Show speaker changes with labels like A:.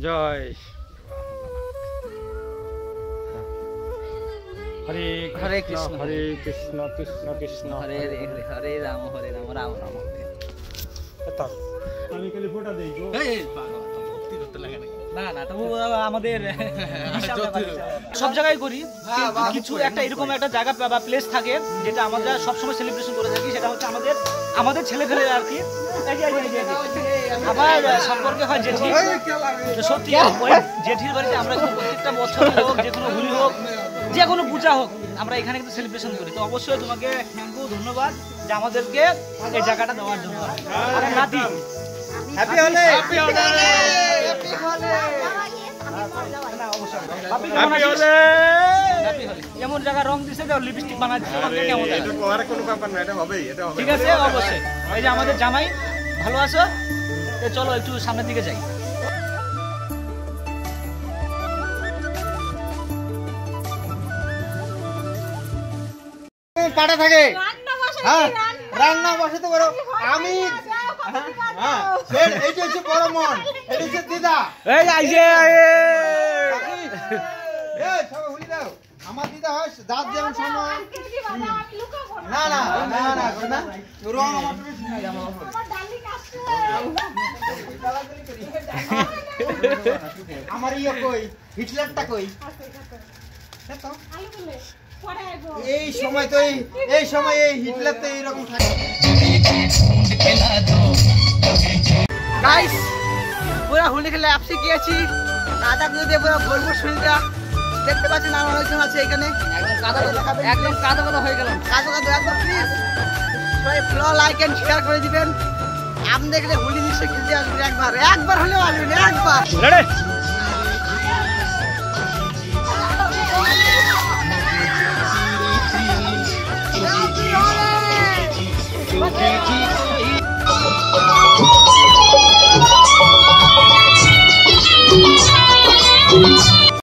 A: জয় হরে
B: হরে কৃষ্ণ
A: হরে কৃষ্ণ কৃষ্ণ কৃষ্ণ
B: হরে হরে হরে রাম রাম রাম।
A: আমি খালি ফোটা দেই গো।
B: না না তবু আমাদের সব জায়গায় করি, কিন্তু কিছু একটা এরকম একটা জায়গা বা প্লেস থাকে যেটা আমরা সবসময় সেলিব্রেশন করে থাকি, সেটা হচ্ছে আমাদের ছেলে ফেলে আর কি। আমার সম্পর্কে হয় জেঠি, সত্যি ওই জেঠির বাড়িতে আমরা প্রত্যেকটা বছর হোক, যে কোনো হোলি হোক, যে কোনো পূজা হোক, আমরা এখানে কিন্তু সেলিব্রেশন করি। তো অবশ্যই তোমাকে থ্যাংক ইউ, ধন্যবাদ যে আমাদেরকে এই জায়গাটা দেওয়ার জন্য। নাতি happy Holi, happy Holi, happy Holi, happy Holi. এমন জায়গা রং দিছে যে লিপস্টিক বানাই দিছে, কেমন লাগে?
A: এটা কোয়ার কোনো ব্যাপার না, এটা হবেই, এটা হবে।
B: ঠিক আছে, অবশ্যই। এই যে আমাদের জামাই, ভালো আছো? চলো একটু সামনের দিকে যাই।
C: কাটা থাকে, হ্যাঁ রান্না বসাতে পারো। আমি এইটা হচ্ছে বড় মন, এটা হচ্ছে দিদা।
B: এই আইছে
C: সবাই হুলি দাও। আমার দিদা হয় দাঁত যেমন সময় না না না না না রং আমার ইয়ে কই, হিটলারটা কই? এই সময় তো এই সময় এই হিটলার তো এইরকম থাকে। গাইস পুরো হোলি খেলে আপসি গিয়েছি, কাদা দিয়ে পুরো ভরপুর শরীরটা দেখতে পাচ্ছেন। আর অনেকজন আছে এখানে, একদম কাদা কাদা হয়ে গেল, কাদা কাদা একদম। প্লিজ সবাই ফলো লাইক এন্ড শেয়ার করে দিবেন। আপনি দেখলে হোলি নিশ্চয়ই খেলতে আসবেন, একবার হলেও আসবেন, একবার।
A: রেডি